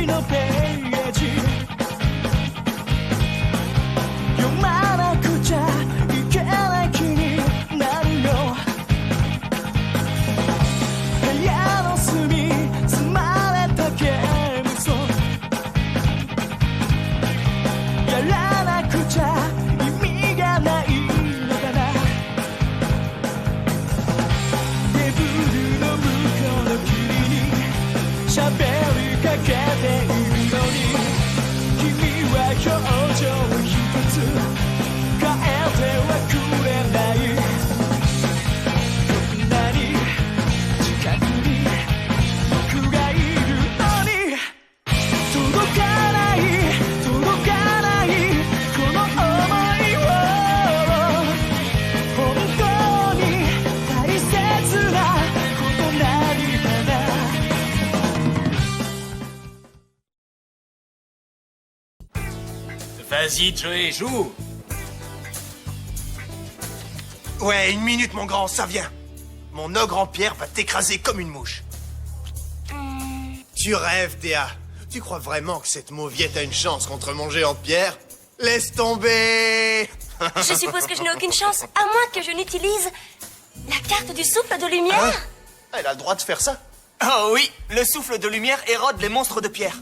のページ読まなくちゃいけない気になるよ部屋の隅積まれたゲームソンやらなくちゃ意味がないのかなテーブルの向こうの君に喋りかけているのに君は表情一つ変えてはくれないこんなに近くに僕がいるのに届かない届かないこの想いを本当に大切なことなりかなVas-y, Joey, joue. Ouais, une minute, mon grand, ça vient. Mon ogre en pierre va t'écraser comme une mouche. Tu rêves, Théa. Tu crois vraiment que cette mauviette a une chance contre mon géant de pierre? Laisse tomber. Je suppose que je n'ai aucune chance, à moins que je n'utilise la carte du souffle de lumière. Hein? Elle a le droit de faire ça? Oh oui, le souffle de lumière érode les monstres de pierre.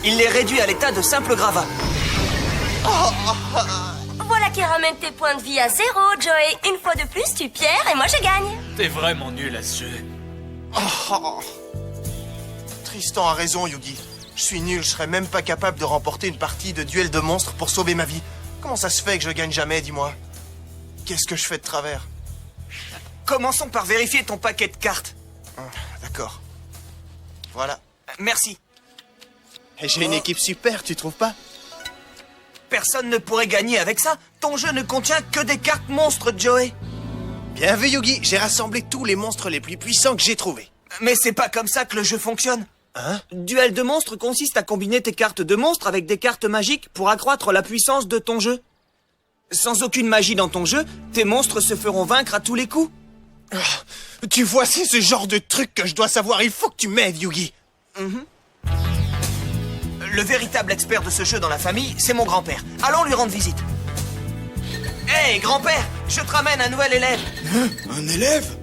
Il les réduit à l'état de simple gravat. Voilà qui ramène tes points de vie à 0, Joey. Une fois de plus, tu pierres et moi je gagne. T'es vraiment nul à ce jeu. Tristan a raison, Yugi. Je suis nul, je serais même pas capable de remporter une partie de duel de monstres pour sauver ma vie. Comment ça se fait que je gagne jamais, dis-moi? Qu'est-ce que je fais de travers? Commençons par vérifier ton paquet de cartes. D'accord. Voilà. Merci. Et j'ai une équipe super, tu trouves pas? Personne ne pourrait gagner avec ça. Ton jeu ne contient que des cartes monstres, Joey. Bien vu, Yugi. J'ai rassemblé tous les monstres les plus puissants que j'ai trouvés. Mais c'est pas comme ça que le jeu fonctionne. Hein? Duel de monstres consiste à combiner tes cartes de monstres avec des cartes magiques pour accroître la puissance de ton jeu. Sans aucune magie dans ton jeu, tes monstres se feront vaincre à tous les coups. Tu vois, c'est ce genre de truc que je dois savoir. Il faut que tu m'aides, Yugi. Le véritable expert de ce jeu dans la famille, c'est mon grand-père. Allons lui rendre visite. Hé, grand-père, je te ramène un nouvel élève. Hein? Un élève?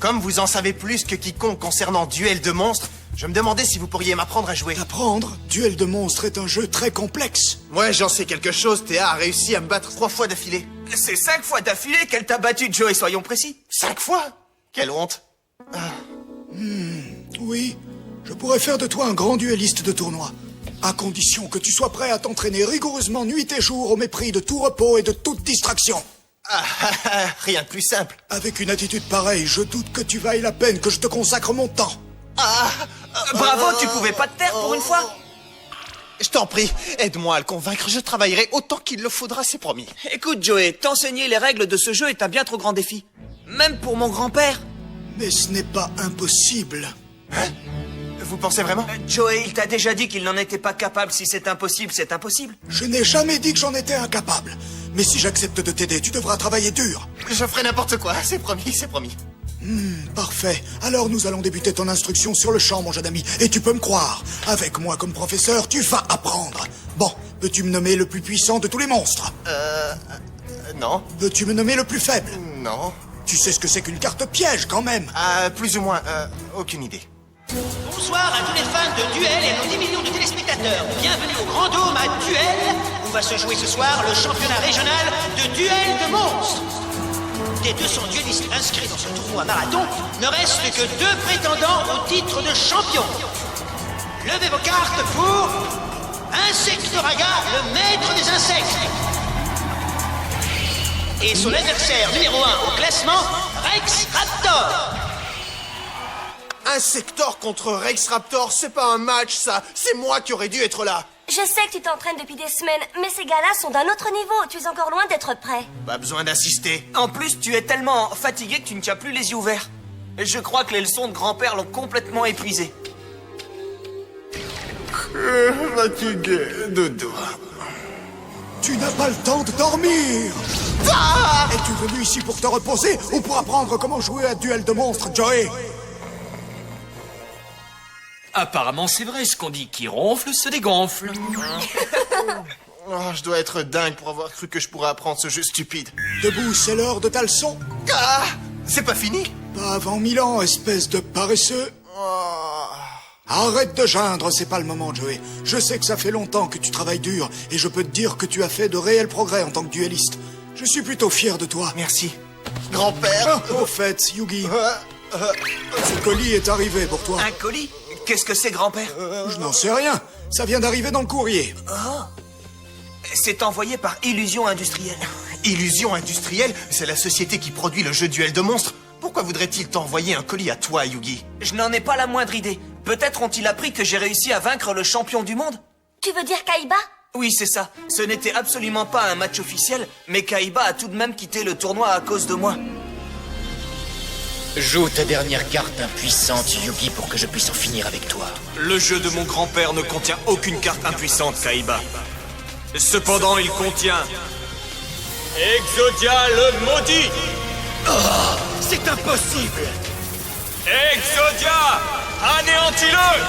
Comme vous en savez plus que quiconque concernant Duel de monstres, je me demandais si vous pourriez m'apprendre à jouer. Apprendre? Duel de monstres est un jeu très complexe. Ouais, j'en sais quelque chose. Théa a réussi à me battre 3 fois d'affilée. C'est 5 fois d'affilée qu'elle t'a battu, Joey, soyons précis. 5 fois? Quelle honte. Oui, je pourrais faire de toi un grand duelliste de tournoi. À condition que tu sois prêt à t'entraîner rigoureusement nuit et jour au mépris de tout repos et de toute distraction. Rien de plus simple. Avec une attitude pareille, je doute que tu vailles la peine que je te consacre mon temps. Bravo, tu pouvais pas te taire pour une fois. Je t'en prie, aide-moi à le convaincre. Je travaillerai autant qu'il le faudra, c'est promis. Écoute, Joey, t'enseigner les règles de ce jeu est un bien trop grand défi. Même pour mon grand-père. Mais ce n'est pas impossible. Vous pensez vraiment? Joey, il t'a déjà dit qu'il n'en était pas capable. Si c'est impossible, c'est impossible. Je n'ai jamais dit que j'en étais incapable. Mais si j'accepte de t'aider, tu devras travailler dur. Je ferai n'importe quoi, c'est promis, c'est promis. Parfait. Alors nous allons débuter ton instruction sur le champ, mon jeune ami. Et tu peux me croire, avec moi comme professeur, tu vas apprendre. Bon, peux-tu me nommer le plus puissant de tous les monstres? Non. Peux-tu me nommer le plus faible? Non. Tu sais ce que c'est qu'une carte piège, quand même. Plus ou moins, aucune idée. Bonsoir à tous les fans de Duel et à nos 10 millions de téléspectateurs. Bienvenue au Grand Dôme à Duel, où va se jouer ce soir le championnat régional de Duel de monstres. Des 200 duellistes inscrits dans ce tournoi marathon, ne reste que 2 prétendants au titre de champion. Levez vos cartes pour Insectoraga, le maître des insectes. Et son adversaire numéro 1 au classement, Rex Raptor. Insector contre Rex Raptor, c'est pas un match, ça. C'est moi qui aurais dû être là. Je sais que tu t'entraînes depuis des semaines, mais ces gars-là sont d'un autre niveau. Tu es encore loin d'être prêt. Pas besoin d'assister. En plus, tu es tellement fatigué que tu ne tiens plus les yeux ouverts. Je crois que les leçons de grand-père l'ont complètement épuisé. Fatigué, dodo. Tu n'as pas le temps de dormir. Es-tu venu ici pour te reposer ou pour apprendre comment jouer à Duel de monstres, Joey? Apparemment, c'est vrai, ce qu'on dit qui ronfle se dégonfle. Oh, je dois être dingue pour avoir cru que je pourrais apprendre ce jeu stupide. Debout, c'est l'heure de ta leçon. Ah! C'est pas fini? Pas avant 1000 ans, espèce de paresseux. Oh. Arrête de geindre, c'est pas le moment, Joey. Je sais que ça fait longtemps que tu travailles dur, et je peux te dire que tu as fait de réels progrès en tant que duelliste. Je suis plutôt fier de toi. Merci. Grand-père. Au fait, Yugi, ce colis est arrivé pour toi. Un colis? Qu'est-ce que c'est, grand-père? Je n'en sais rien. Ça vient d'arriver dans le courrier. C'est envoyé par Illusion Industrielle. Illusion Industrielle, c'est la société qui produit le jeu Duel de monstres. Pourquoi voudrait-il t'envoyer un colis à toi, Yugi? Je n'en ai pas la moindre idée. Peut-être ont-ils appris que j'ai réussi à vaincre le champion du monde? Tu veux dire Kaiba? Oui, c'est ça. Ce n'était absolument pas un match officiel, mais Kaiba a tout de même quitté le tournoi à cause de moi. Joue ta dernière carte impuissante, Yugi, pour que je puisse en finir avec toi. Le jeu de mon grand-père ne contient aucune carte impuissante, Kaiba. Cependant, il contient... Exodia le maudit! C'est impossible! Exodia! Anéantis-le!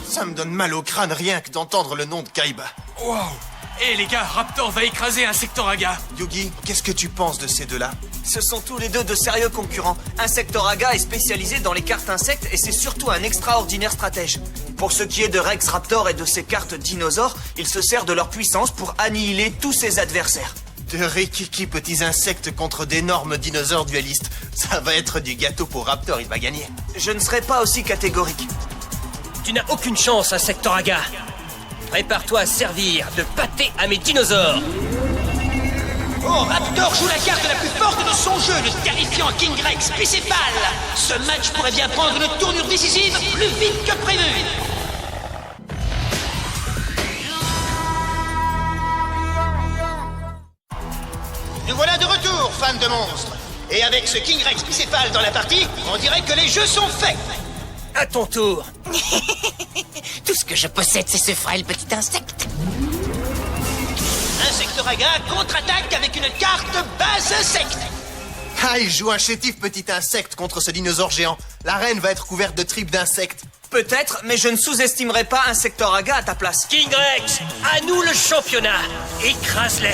Ça me donne mal au crâne rien que d'entendre le nom de Kaiba. Wow. Hé les gars, Raptor va écraser Insectoraga. Yugi, qu'est-ce que tu penses de ces deux-là? Ce sont tous les deux de sérieux concurrents. Insectoraga est spécialisé dans les cartes insectes et c'est surtout un extraordinaire stratège. Pour ce qui est de Rex Raptor et de ses cartes dinosaures, il se sert de leur puissance pour annihiler tous ses adversaires. De rikiki petits insectes contre d'énormes dinosaures duellistes. Ça va être du gâteau pour Raptor, il va gagner. Je ne serai pas aussi catégorique. Tu n'as aucune chance, Insectoraga. Prépare-toi à servir de pâté à mes dinosaures. Oh, Raptor joue la carte la plus forte de son jeu, le terrifiant King Rex bicéphale. Ce match pourrait bien prendre une tournure décisive plus vite que prévu. Nous voilà de retour, fans de monstres. Et avec ce King Rex bicéphale dans la partie, on dirait que les jeux sont faits. À ton tour. Tout ce que je possède, c'est ce frêle petit insecte. Insectoraga contre-attaque avec une carte base insecte. Ah, il joue un chétif petit insecte contre ce dinosaure géant. L'arène va être couverte de tripes d'insectes. Peut-être, mais je ne sous-estimerai pas Insectoraga à ta place. King Rex, à nous le championnat. Écrase-les.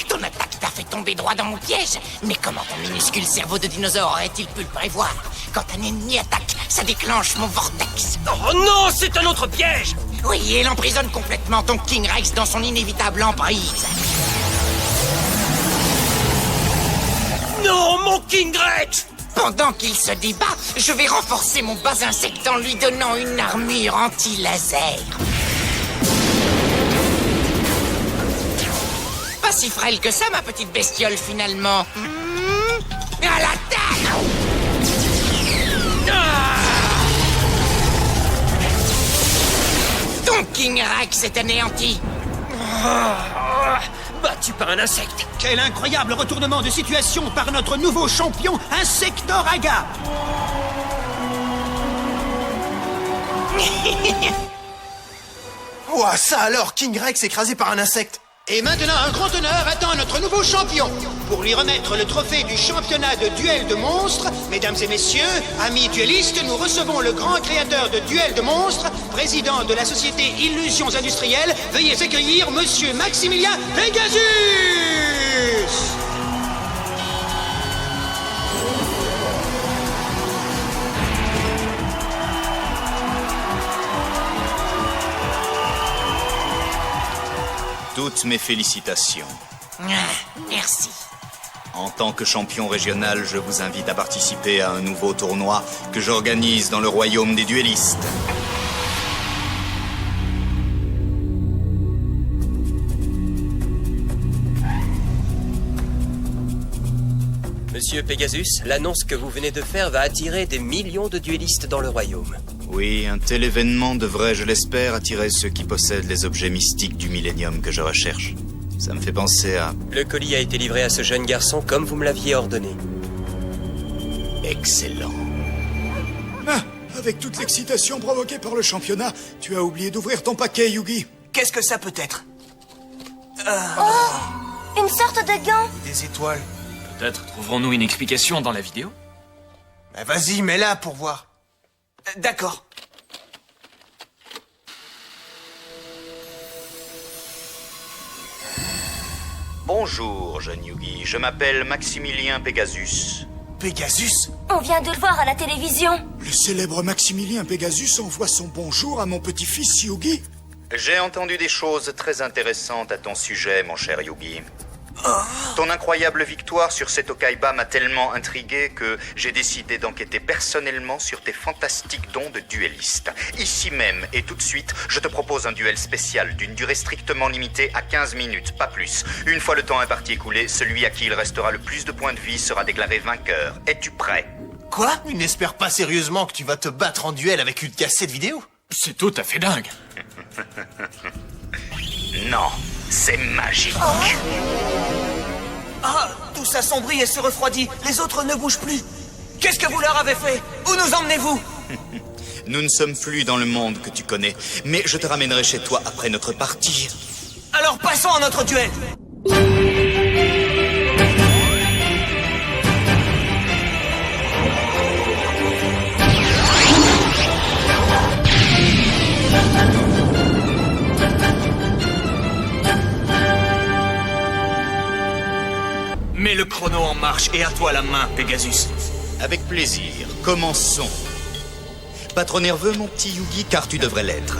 Ton attaque t'a fait tomber droit dans mon piège. Mais comment ton minuscule cerveau de dinosaure aurait-il pu le prévoir? Quand un ennemi attaque, ça déclenche mon vortex. Oh non, c'est un autre piège. Oui, et elle emprisonne complètement ton King Rex dans son inévitable emprise. Non, mon King Rex. Pendant qu'il se débat, je vais renforcer mon bas insecte en lui donnant une armure anti-laser. Pas si frêle que ça, ma petite bestiole, finalement. À l'attaque! Ton King Rex est anéanti. Battu par un insecte. Quel incroyable retournement de situation par notre nouveau champion, Insectoraga. Ouah, ça alors, King Rex écrasé par un insecte. Et maintenant, un grand honneur attend notre nouveau champion. Pour lui remettre le trophée du championnat de duel de monstres, mesdames et messieurs, amis duellistes, nous recevons le grand créateur de duel de monstres, président de la société Illusions Industrielles. Veuillez accueillir Monsieur Maximilien Pegasus. Toutes mes félicitations. Merci. En tant que champion régional, je vous invite à participer à un nouveau tournoi que j'organise dans le royaume des duellistes. Monsieur Pegasus, l'annonce que vous venez de faire va attirer des millions de duellistes dans le royaume. Oui, un tel événement devrait, je l'espère, attirer ceux qui possèdent les objets mystiques du millénium que je recherche. Ça me fait penser à... Le colis a été livré à ce jeune garçon comme vous me l'aviez ordonné. Excellent. Ah, avec toute l'excitation provoquée par le championnat, tu as oublié d'ouvrir ton paquet, Yugi. Qu'est-ce que ça peut être? Oh, une sorte de gant. Des étoiles. Peut-être trouverons-nous une explication dans la vidéo? Bah, vas-y, mets-la pour voir. D'accord. Bonjour, jeune Yugi. Je m'appelle Maximilien Pegasus. Pegasus? On vient de le voir à la télévision. Le célèbre Maximilien Pegasus envoie son bonjour à mon petit-fils Yugi. J'ai entendu des choses très intéressantes à ton sujet, mon cher Yugi. Ton incroyable victoire sur cet Okaiba m'a tellement intrigué que j'ai décidé d'enquêter personnellement sur tes fantastiques dons de duelliste. Ici même et tout de suite, je te propose un duel spécial d'une durée strictement limitée à 15 minutes, pas plus. Une fois le temps imparti écoulé, celui à qui il restera le plus de points de vie sera déclaré vainqueur. Es-tu prêt? Quoi? Tu n'espères pas sérieusement que tu vas te battre en duel avec une cassette vidéo? C'est tout à fait dingue. Non, c'est magique. Ah, tout s'assombrit et se refroidit. Les autres ne bougent plus. Qu'est-ce que vous leur avez fait? Où nous emmenez-vous? Nous ne sommes plus dans le monde que tu connais, mais je te ramènerai chez toi après notre partie. Alors passons à notre duel. Mets le chrono en marche et à toi la main, Pegasus. Avec plaisir, commençons. Pas trop nerveux, mon petit Yugi, car tu devrais l'être.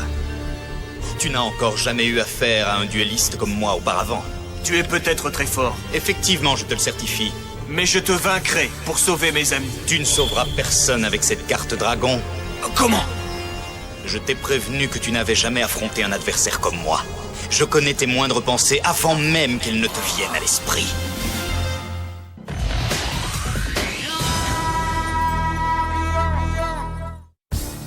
Tu n'as encore jamais eu affaire à un duelliste comme moi auparavant. Tu es peut-être très fort. Effectivement, je te le certifie. Mais je te vaincrai pour sauver mes amis. Tu ne sauveras personne avec cette carte dragon. Comment? Je t'ai prévenu que tu n'avais jamais affronté un adversaire comme moi. Je connais tes moindres pensées avant même qu'elles ne te viennent à l'esprit.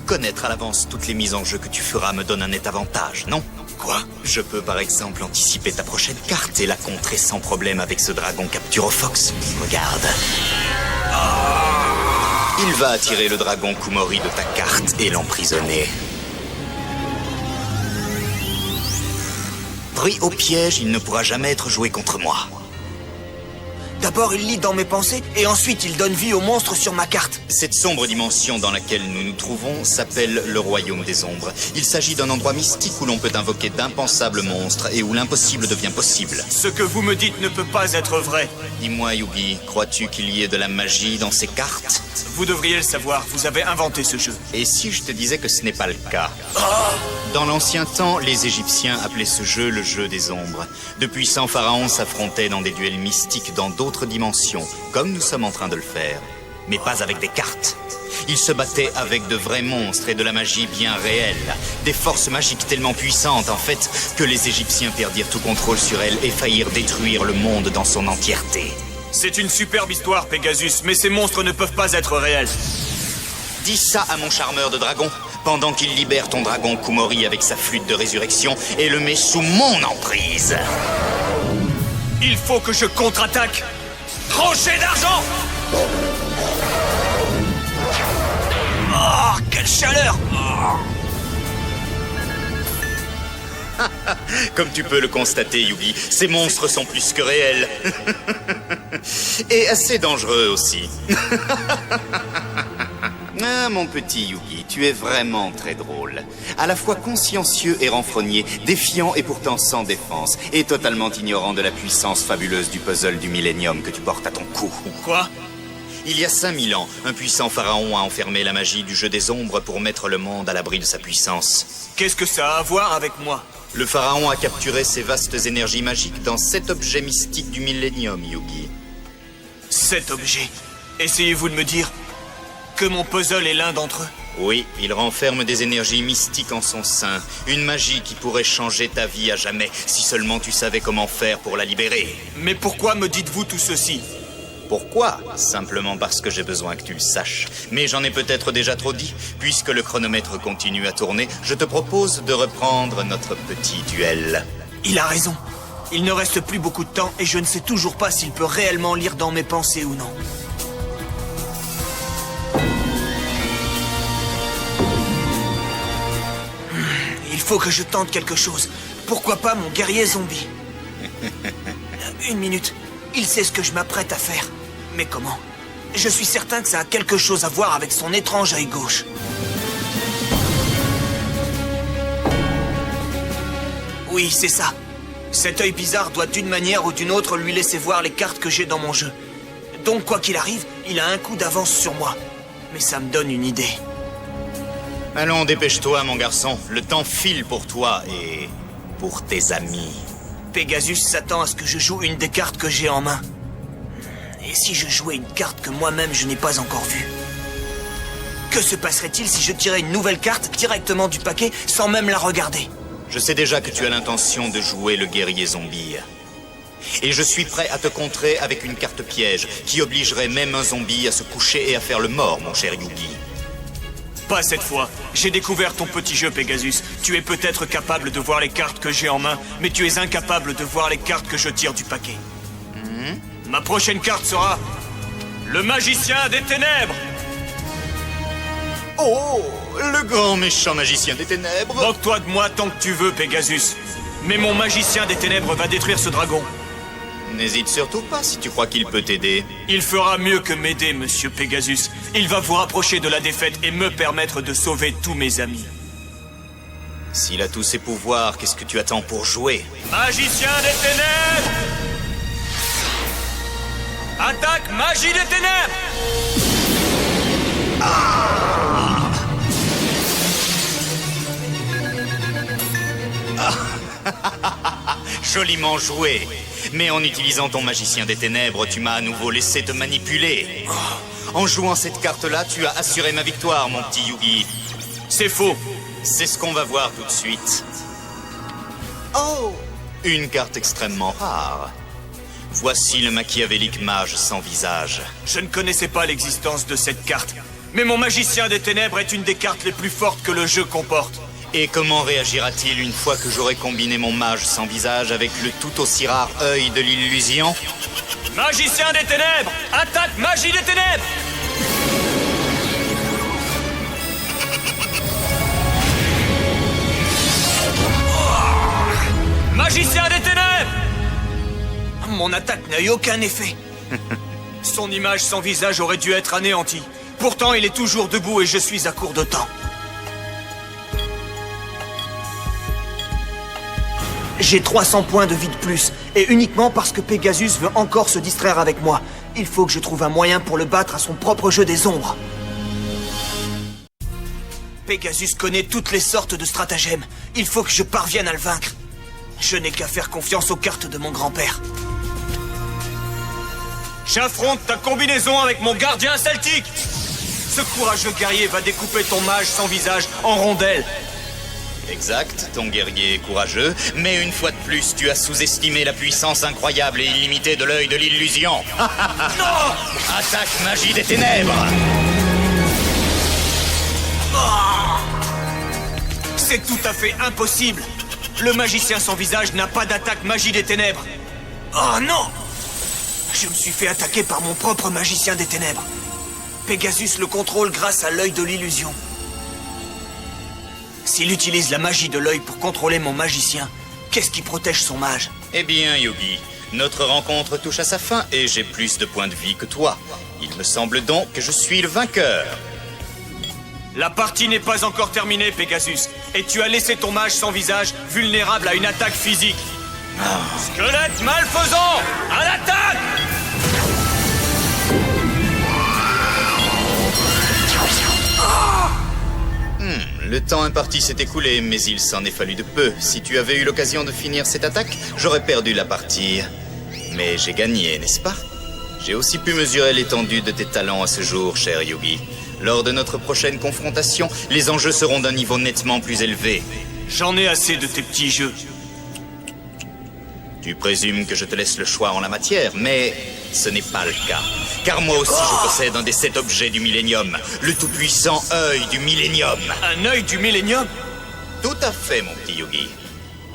Connaître à l'avance toutes les mises en jeu que tu feras me donne un net avantage, non? Quoi? Je peux par exemple anticiper ta prochaine carte et la contrer sans problème avec ce dragon Capturofox. Regarde. Il va attirer le dragon Kumori de ta carte et l'emprisonner. Pris au piège, il ne pourra jamais être joué contre moi. D'abord, il lit dans mes pensées, et ensuite, il donne vie aux monstres sur ma carte. Cette sombre dimension dans laquelle nous nous trouvons s'appelle le Royaume des Ombres. Il s'agit d'un endroit mystique où l'on peut invoquer d'impensables monstres et où l'impossible devient possible. Ce que vous me dites ne peut pas être vrai. Dis-moi, Yugi, crois-tu qu'il y ait de la magie dans ces cartes? Vous devriez le savoir, vous avez inventé ce jeu. Et si je te disais que ce n'est pas le cas? Dans l'ancien temps, les Égyptiens appelaient ce jeu le jeu des ombres. De puissants pharaons s'affrontaient dans des duels mystiques dans d'autres dimensions, comme nous sommes en train de le faire. Mais pas avec des cartes. Ils se battaient avec de vrais monstres et de la magie bien réelle. Des forces magiques tellement puissantes, en fait, que les Égyptiens perdirent tout contrôle sur elles et faillirent détruire le monde dans son entièreté. C'est une superbe histoire, Pegasus, mais ces monstres ne peuvent pas être réels. Dis ça à mon charmeur de dragon, pendant qu'il libère ton dragon Kumori avec sa flûte de résurrection et le met sous mon emprise. Il faut que je contre-attaque. Crochet d'argent! Oh, quelle chaleur! Comme tu peux le constater, Yugi, ces monstres sont plus que réels. Et assez dangereux aussi. Ah, mon petit Yugi, tu es vraiment très drôle. À la fois consciencieux et renfrogné, défiant et pourtant sans défense, et totalement ignorant de la puissance fabuleuse du puzzle du millénium que tu portes à ton cou. Quoi? Il y a 5000 ans, un puissant pharaon a enfermé la magie du jeu des ombres pour mettre le monde à l'abri de sa puissance. Qu'est-ce que ça a à voir avec moi? Le pharaon a capturé ces vastes énergies magiques dans 7 objets mystiques du millénium, Yugi. 7 objets? Essayez-vous de me dire que mon puzzle est l'un d'entre eux? Oui, il renferme des énergies mystiques en son sein. Une magie qui pourrait changer ta vie à jamais, si seulement tu savais comment faire pour la libérer. Mais pourquoi me dites-vous tout ceci? Pourquoi? Simplement parce que j'ai besoin que tu le saches. Mais j'en ai peut-être déjà trop dit. Puisque le chronomètre continue à tourner, je te propose de reprendre notre petit duel. Il a raison. Il ne reste plus beaucoup de temps et je ne sais toujours pas s'il peut réellement lire dans mes pensées ou non. Il faut que je tente quelque chose. Pourquoi pas mon guerrier zombie? Une minute. Il sait ce que je m'apprête à faire. Mais comment? Je suis certain que ça a quelque chose à voir avec son étrange œil gauche. Oui, c'est ça. Cet œil bizarre doit d'une manière ou d'une autre lui laisser voir les cartes que j'ai dans mon jeu. Donc, quoi qu'il arrive, il a un coup d'avance sur moi. Mais ça me donne une idée. Allons, dépêche-toi, mon garçon. Le temps file pour toi et pour tes amis. Pegasus s'attend à ce que je joue une des cartes que j'ai en main. Et si je jouais une carte que moi-même je n'ai pas encore vue? Que se passerait-il si je tirais une nouvelle carte directement du paquet sans même la regarder? Je sais déjà que tu as l'intention de jouer le guerrier zombie. Et je suis prêt à te contrer avec une carte piège qui obligerait même un zombie à se coucher et à faire le mort, mon cher Yugi. Pas cette fois. J'ai découvert ton petit jeu, Pegasus. Tu es peut-être capable de voir les cartes que j'ai en main, mais tu es incapable de voir les cartes que je tire du paquet. Ma prochaine carte sera... le magicien des ténèbres. Oh, le grand méchant magicien des ténèbres. Moque-toi de moi tant que tu veux, Pegasus. Mais mon magicien des ténèbres va détruire ce dragon. N'hésite surtout pas si tu crois qu'il peut t'aider. Il fera mieux que m'aider, monsieur Pegasus. Il va vous rapprocher de la défaite et me permettre de sauver tous mes amis. S'il a tous ses pouvoirs, qu'est-ce que tu attends pour jouer? Magicien des ténèbres! Attaque magie des ténèbres! Joliment joué. Mais en utilisant ton magicien des ténèbres, tu m'as à nouveau laissé te manipuler. En jouant cette carte-là, tu as assuré ma victoire, mon petit Yugi. C'est faux. C'est ce qu'on va voir tout de suite. Oh! Une carte extrêmement rare. Voici le machiavélique mage sans visage. Je ne connaissais pas l'existence de cette carte. Mais mon magicien des ténèbres est une des cartes les plus fortes que le jeu comporte. Et comment réagira-t-il une fois que j'aurai combiné mon mage sans visage avec le tout aussi rare œil de l'illusion? Magicien des ténèbres! Attaque magie des ténèbres! Magicien des ténèbres! Mon attaque n'a eu aucun effet. Son image sans visage aurait dû être anéantie. Pourtant, il est toujours debout et je suis à court de temps. J'ai 300 points de vie de plus, et uniquement parce que Pegasus veut encore se distraire avec moi. Il faut que je trouve un moyen pour le battre à son propre jeu des ombres. Pegasus connaît toutes les sortes de stratagèmes. Il faut que je parvienne à le vaincre. Je n'ai qu'à faire confiance aux cartes de mon grand-père. J'affronte ta combinaison avec mon gardien celtique. Ce courageux guerrier va découper ton mage sans visage en rondelles. Exact, ton guerrier est courageux, mais une fois de plus, tu as sous-estimé la puissance incroyable et illimitée de l'œil de l'illusion. Non! Attaque magie des ténèbres! C'est tout à fait impossible. Le magicien sans visage n'a pas d'attaque magie des ténèbres. Oh non! Je me suis fait attaquer par mon propre magicien des ténèbres. Pegasus le contrôle grâce à l'œil de l'illusion. S'il utilise la magie de l'œil pour contrôler mon magicien, qu'est-ce qui protège son mage? Eh bien, Yugi, notre rencontre touche à sa fin et j'ai plus de points de vie que toi. Il me semble donc que je suis le vainqueur. La partie n'est pas encore terminée, Pegasus, et tu as laissé ton mage sans visage vulnérable à une attaque physique. Squelette malfaisant, à l'attaque! Le temps imparti s'est écoulé, mais il s'en est fallu de peu. Si tu avais eu l'occasion de finir cette attaque, j'aurais perdu la partie. Mais j'ai gagné, n'est-ce pas? J'ai aussi pu mesurer l'étendue de tes talents à ce jour, cher Yugi. Lors de notre prochaine confrontation, les enjeux seront d'un niveau nettement plus élevé. J'en ai assez de tes petits jeux. Tu présumes que je te laisse le choix en la matière, mais ce n'est pas le cas. Car moi aussi je possède un des 7 objets du Millénium, le tout-puissant œil du Millénium. Un œil du Millénium? Tout à fait, mon petit Yugi.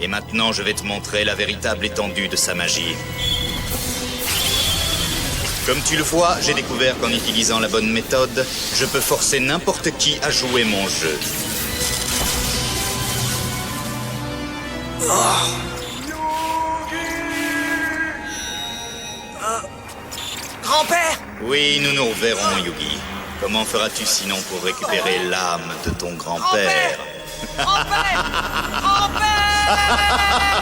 Et maintenant, je vais te montrer la véritable étendue de sa magie. Comme tu le vois, j'ai découvert qu'en utilisant la bonne méthode, je peux forcer n'importe qui à jouer mon jeu. Grand-père! Oui, nous nous reverrons, Yugi. Comment feras-tu sinon pour récupérer l'âme de ton grand-père? Grand-père! Grand-père!